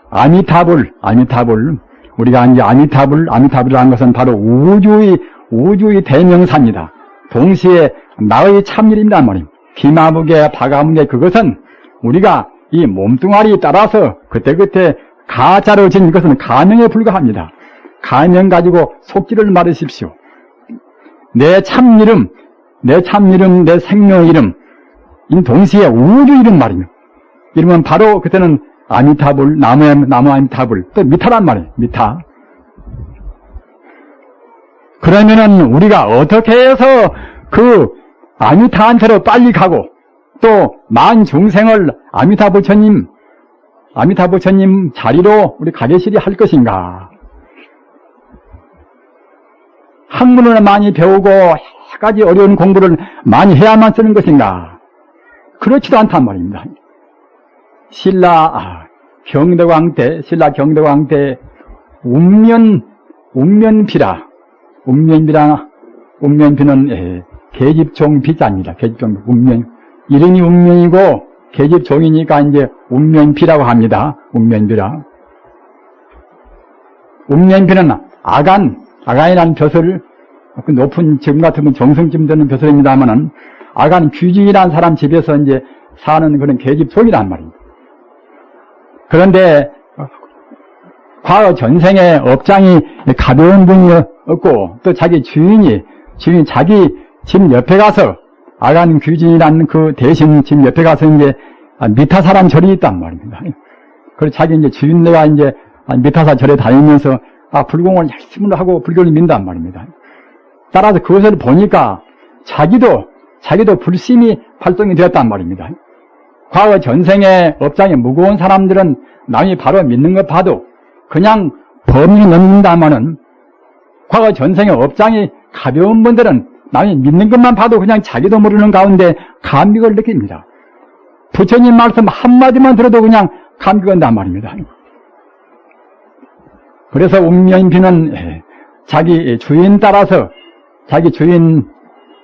아미타불, 우리가 이제 아미타불이라는 것은 바로 우주의 대명사입니다. 동시에 나의 참일입니다 말입니다. 기마무게, 바가무게, 그것은 우리가 이 몸뚱아리에 따라서 그때그때 가짜로 지은 것은 가명에 불과합니다. 가명 가지고 속지를 말하십시오. 내 참이름, 내 생명의 이름, 이 동시에 우주 이름 말입니다. 이름은 바로 그때는 아미타불, 나무 아미타불, 또 미타란 말이에요. 미타. 그러면은 우리가 어떻게 해서 그 아미타한테로 빨리 가고 또 만 중생을 아미타 부처님 자리로 우리 가게실이 할 것인가? 학문을 많이 배우고 여러 가지 어려운 공부를 많이 해야만 쓰는 것인가? 그렇지도 않단 말입니다. 신라 경덕왕 때 운면비라. 운면비는 계집종 비자입니다. 계집종 운면. 이름이 운면이고 계집종이니까 이제 운면비라고 합니다. 운면비라. 운면비는 아간이라는 벼슬, 그 높은 지금 같으면 정성쯤 되는 벼슬입니다만은 아간 귀진이라는 사람 집에서 이제 사는 그런 계집종이란 말입니다. 그런데 과거 전생에 업장이 가벼운 분이었고 또 자기 주인이 자기 집 옆에 가서 아간 귀진이라는 그 대신 집 옆에 가서 이제 미타사 사람 절이 있단 말입니다. 그래서 자기 이제 주인네가 이제 미타사 절에 다니면서 불공을 열심히 하고 불교를 믿는단 말입니다. 따라서 그것을 보니까 자기도 불심이 발동이 되었단 말입니다. 과거 전생에 업장이 무거운 사람들은 남이 바로 믿는 것 봐도 그냥 범위 넘는다마는 과거 전생에 업장이 가벼운 분들은 남이 믿는 것만 봐도 그냥 자기도 모르는 가운데 감격을 느낍니다. 부처님 말씀 한마디만 들어도 그냥 감격한단 말입니다. 그래서 운면비는 자기 주인 따라서 자기 주인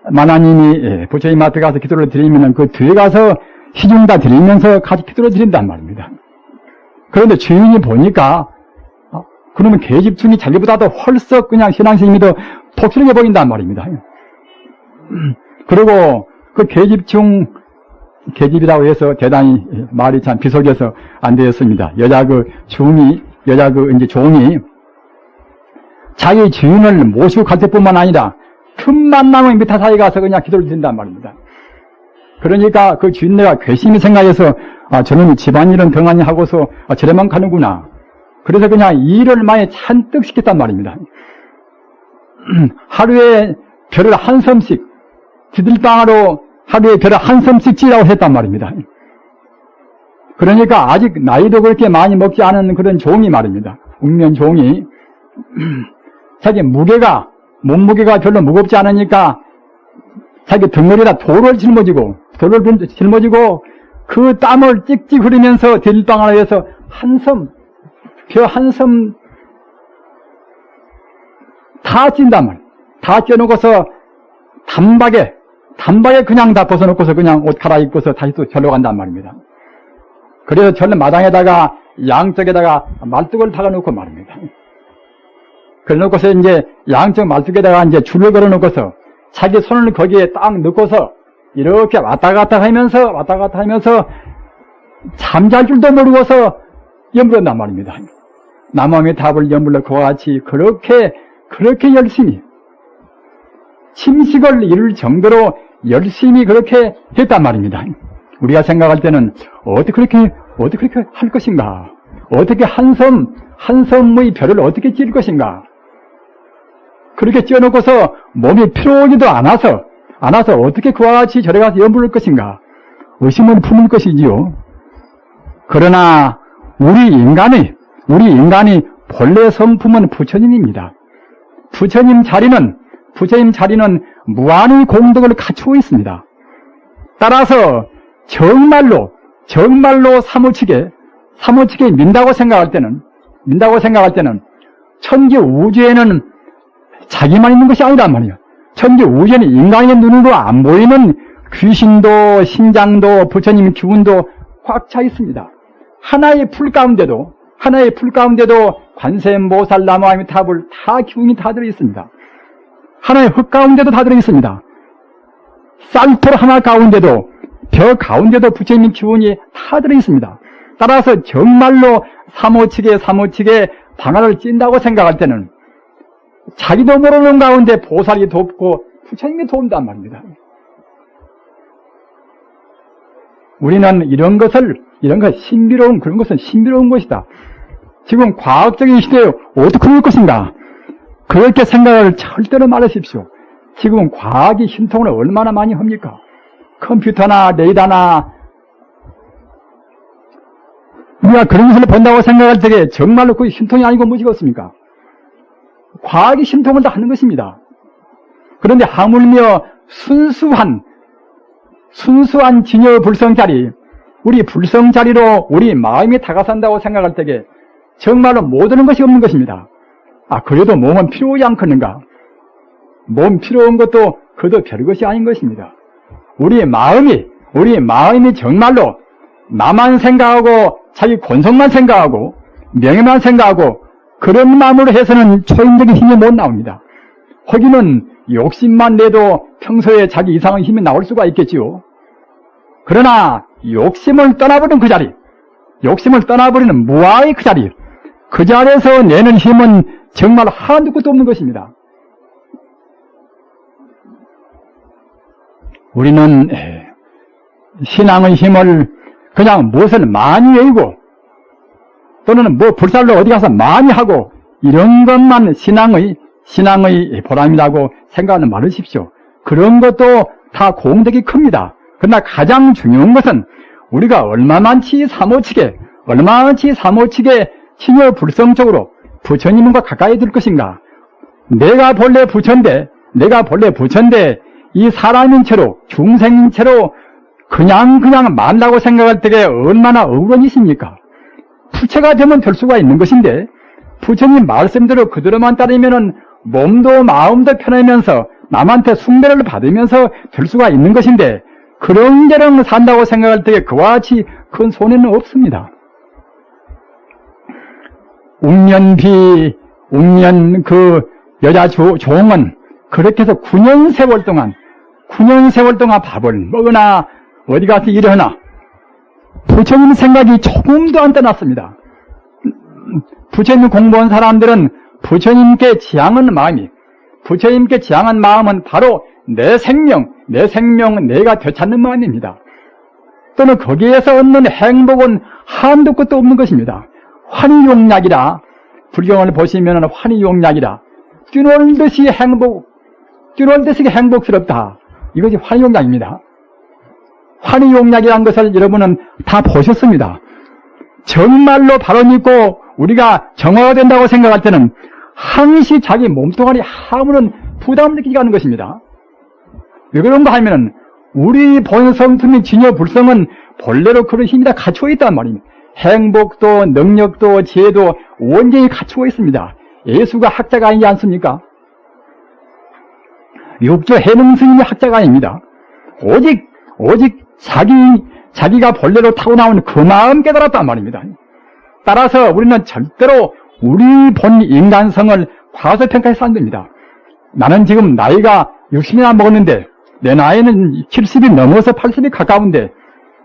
만화님이 부처님 앞에 가서 기도를 드리면 그 뒤에 가서 시중다 드리면서 같이 기도를 드린단 말입니다. 그런데 주인이 보니까 그러면 계집중이 자기보다도 헐썩 그냥 신앙심이 더 독실하게 보인단 말입니다. 그리고 그 계집이라고 해서 대단히 말이 참 비속에서 안 되었습니다. 여자 종이 자기 주인을 모시고 갈 때뿐만 아니라 틈만 나면 미타 사이에 가서 그냥 기도를 드린단 말입니다. 그러니까 그 주인네가 괘씸히 생각해서 저놈이 집안일은 덩하니 하고서 저래만 가는구나. 그래서 그냥 일을 많이 잔뜩 시켰단 말입니다. 하루에 별을 한 섬씩 지들방으로 하루에 별을 한 섬씩 찌라고 했단 말입니다. 그러니까 아직 나이도 그렇게 많이 먹지 않은 그런 종이 말입니다. 운면 종이 자기 몸무게가 별로 무겁지 않으니까 자기 덩어리에다 돌을 짊어지고 그 땀을 찍찍 흐르면서 들방을 해서 벼 한 섬 다 찐단 말이에요. 다 쪄놓고서 단박에 그냥 다 벗어놓고서 그냥 옷 갈아입고서 다시 또 절로 간단 말입니다. 그래서 절 마당에다가 양쪽에다가 말뚝을 박아놓고 말입니다. 그래놓고서 이제 양쪽 말뚝에다가 이제 줄을 걸어놓고서 자기 손을 거기에 딱 넣고서 이렇게 왔다 갔다 하면서 잠잘 줄도 모르고서 염불한단 말입니다. 남왕의 답을 염불러 그와 같이 그렇게 열심히 침식을 이룰 정도로 열심히 그렇게 했단 말입니다. 우리가 생각할 때는 어떻게 그렇게 할 것인가? 어떻게 한 섬의 별을 어떻게 찌를 것인가? 그렇게 찌어놓고서 몸이 피로하지도 않아서 어떻게 그와 같이 절에 가서 염불할 것인가? 의심을 품을 것이지요. 그러나 우리 인간이 본래 성품은 부처님입니다. 부처님 자리는 무한의 공덕을 갖추고 있습니다. 따라서 정말로 사무치게 민다고 생각할 때는 천지 우주에는 자기만 있는 것이 아니란 말이에요. 천지 우주에는 인간의 눈으로 안 보이는 귀신도 신장도 부처님 기운도 꽉 차 있습니다. 하나의 풀 가운데도 하나의 풀 가운데도 관세음보살 나무아미 탑을 다 기운이 다 들어있습니다. 하나의 흙 가운데도 다 들어있습니다. 쌀풀 하나 가운데도, 벼 가운데도 부처님의 기운이 다 들어있습니다. 따라서 정말로 사모치게 방아를 찐다고 생각할 때는 자기도 모르는 가운데 보살이 돕고 부처님이 도운단 말입니다. 우리는 이런 것 신비로운, 그런 것은 신비로운 것이다. 지금 과학적인 시대에 어떻게 그럴 것인가? 그렇게 생각을 절대로 말하십시오. 지금 과학이 신통을 얼마나 많이 합니까? 컴퓨터나 레이더나 우리가 그런 것을 본다고 생각할 때 정말로 그게 신통이 아니고 무엇이겠습니까? 과학이 신통을 다 하는 것입니다. 그런데 하물며 순수한 진여 불성자리, 우리 불성자리로 우리 마음이 다가선다고 생각할 때에 정말로 모든 것이 없는 것입니다. 그래도 몸은 필요하지 않겠는가? 몸 필요한 것도 그도 별것이 아닌 것입니다. 우리 마음이 정말로 나만 생각하고 자기 권성만 생각하고 명예만 생각하고 그런 마음으로 해서는 초인적인 힘이 못 나옵니다. 거기는 욕심만 내도 평소에 자기 이상한 힘이 나올 수가 있겠지요. 그러나 욕심을 떠나버리는 그 자리, 욕심을 떠나버리는 무아의 그 자리, 그 자리에서 내는 힘은 정말 한두 것도 없는 것입니다. 우리는 신앙의 힘을 그냥 무엇을 많이 외우고 또는 불살로 어디 가서 많이 하고 이런 것만 신앙의 보람이라고 생각하는 말으십시오. 그런 것도 다 공덕이 큽니다. 그러나 가장 중요한 것은 우리가 얼마만치 사모치게 신여 불성적으로 부처님과 가까이 들 것인가. 내가 본래 부처인데 이 사람인 채로 중생인 채로 그냥 만다고 생각할 때에 얼마나 억울한 짓입니까? 부처가 되면 될 수가 있는 것인데 부처님 말씀대로 그대로만 따르면은 몸도 마음도 편하면서 남한테 숭배를 받으면서 될 수가 있는 것인데 그런저런 산다고 생각할 때에 그와 같이 큰 손해는 없습니다. 웅년 그 여자 종은 그렇게 해서 9년 세월 동안 밥을 먹으나 어디 가서 일하나 부처님 생각이 조금도 안 떠났습니다. 부처님 공부한 사람들은 부처님께 지향한 마음은 바로 내 생명 내가 되찾는 마음입니다. 또는 거기에서 얻는 행복은 한도 끝도 없는 것입니다. 환희용약이라, 불경을 보시면 환희용약이라, 뛰놀듯이 행복스럽다. 이것이 환희용약입니다. 환희용약이라는 것을 여러분은 다 보셨습니다. 정말로 바로 믿고 우리가 정화가 된다고 생각할 때는 항시 자기 몸뚱아리 아무런 부담을 느끼지 않는 것입니다. 왜 그런가 하면은 우리 본성품인 진여불성은 본래로 그런 힘이 다 갖추어 있단 말입니다. 행복도 능력도 지혜도 온전히 갖추어 있습니다. 예수가 학자가 아니지 않습니까? 육조 해능 스님이 학자가 아닙니다. 오직 자기가 본래로 타고나온 그 마음 깨달았단 말입니다. 따라서 우리는 절대로 우리 본 인간성을 과소평가해서 안 됩니다. 나는 지금 나이가 60이나 먹었는데 내 나이는 70이 넘어서 80이 가까운데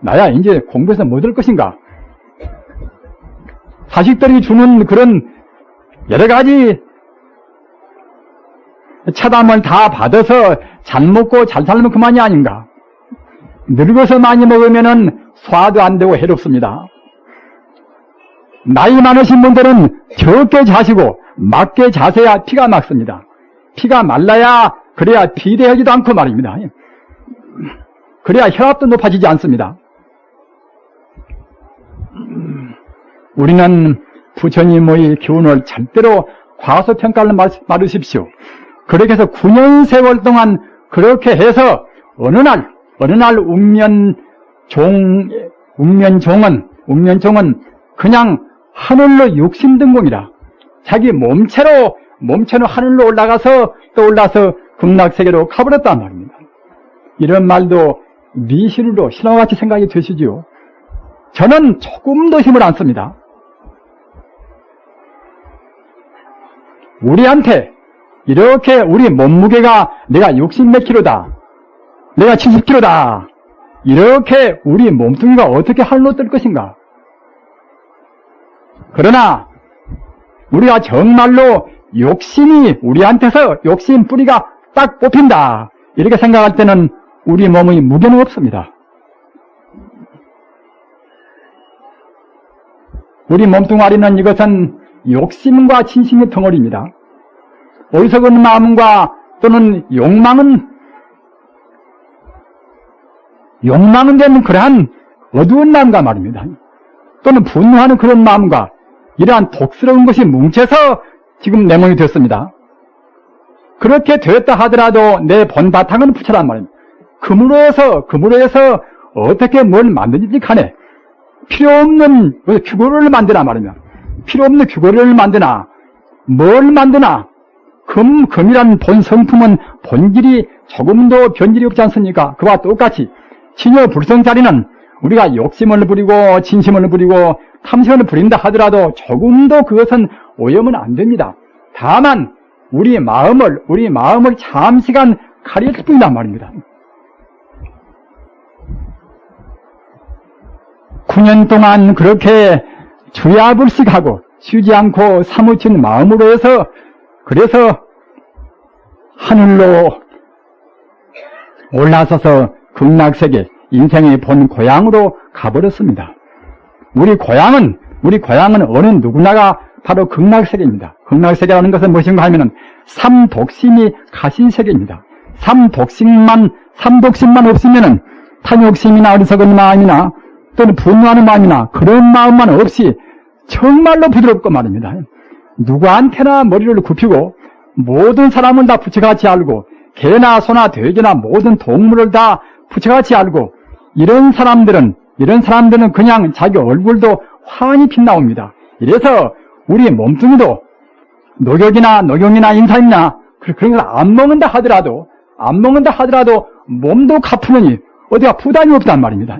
나야 이제 공부해서 뭐 될 것인가? 자식들이 주는 그런 여러 가지 차담을 다 받아서 잘 먹고 잘 살면 그만이 아닌가? 늙어서 많이 먹으면은 소화도 안 되고 해롭습니다. 나이 많으신 분들은 적게 자시고 맞게 자세야 피가 막습니다. 피가 말라야 그래야 비대하지도 않고 말입니다. 그래야 혈압도 높아지지 않습니다. 우리는 부처님의 기운을 절대로 과소평가를 말으십시오. 그렇게 해서 9년 세월 동안 그렇게 해서 어느 날 웅면종은 그냥 하늘로 육심등공이라 자기 몸체로 하늘로 올라가서 극락세계로 가버렸단 말입니다. 이런 말도 미신으로 신화같이 생각이 되시지요. 저는 조금도 힘을 안 씁니다. 우리한테 이렇게 우리 몸무게가 내가 60몇 킬로다, 내가 70킬로다, 이렇게 우리 몸뚱이가 어떻게 할로 뜰 것인가? 그러나 우리가 정말로 욕심이 우리한테서 욕심 뿌리가 딱 뽑힌다, 이렇게 생각할 때는 우리 몸의 무게는 없습니다. 우리 몸뚱아리는 이것은 욕심과 진심의 덩어리입니다. 어리석은 마음과 또는 욕망은 되는 그러한 어두운 마음과 말입니다. 또는 분노하는 그런 마음과 이러한 독스러운 것이 뭉쳐서 지금 내 몸이 되었습니다. 그렇게 되었다 하더라도 내 본바탕은 부처란 말입니다. 금으로 해서 어떻게 뭘 만드는지 간에 필요 없는 규고를 만드나 말입니다. 필요 없는 규고를 만드나 뭘 만드나 금이란 본 성품은 본질이 조금도 변질이 없지 않습니까? 그와 똑같이 진여 불성자리는 우리가 욕심을 부리고 진심을 부리고 탐심을 부린다 하더라도 조금도 그것은 오염은 안 됩니다. 다만 우리 마음을 잠시간 가렸을 뿐이란 말입니다. 9년 동안 그렇게 주야불식하고 쉬지 않고 사무친 마음으로 해서 그래서 하늘로 올라서서 극락세계 인생의 본 고향으로 가버렸습니다. 우리 고향은 어느 누구나가 바로 극락세계입니다. 극락세계라는 것은 무엇인가 하면은 삼독심이 가신 세계입니다. 삼독심만 없으면은 탐욕심이나 어리석은 마음이나 또는 분노하는 마음이나 그런 마음만 없이 정말로 부드럽고 말입니다. 누구한테나 머리를 굽히고 모든 사람을 다 부처같이 알고 개나 소나 돼지나 모든 동물을 다 부처같이 알고 이런 사람들은 그냥 자기 얼굴도 환히 빛나옵니다. 이래서 우리 몸뚱이도 녹용이나 인삼이나 그런 걸 안 먹는다 하더라도 몸도 가푸느니 어디가 부담이 없단 말입니다.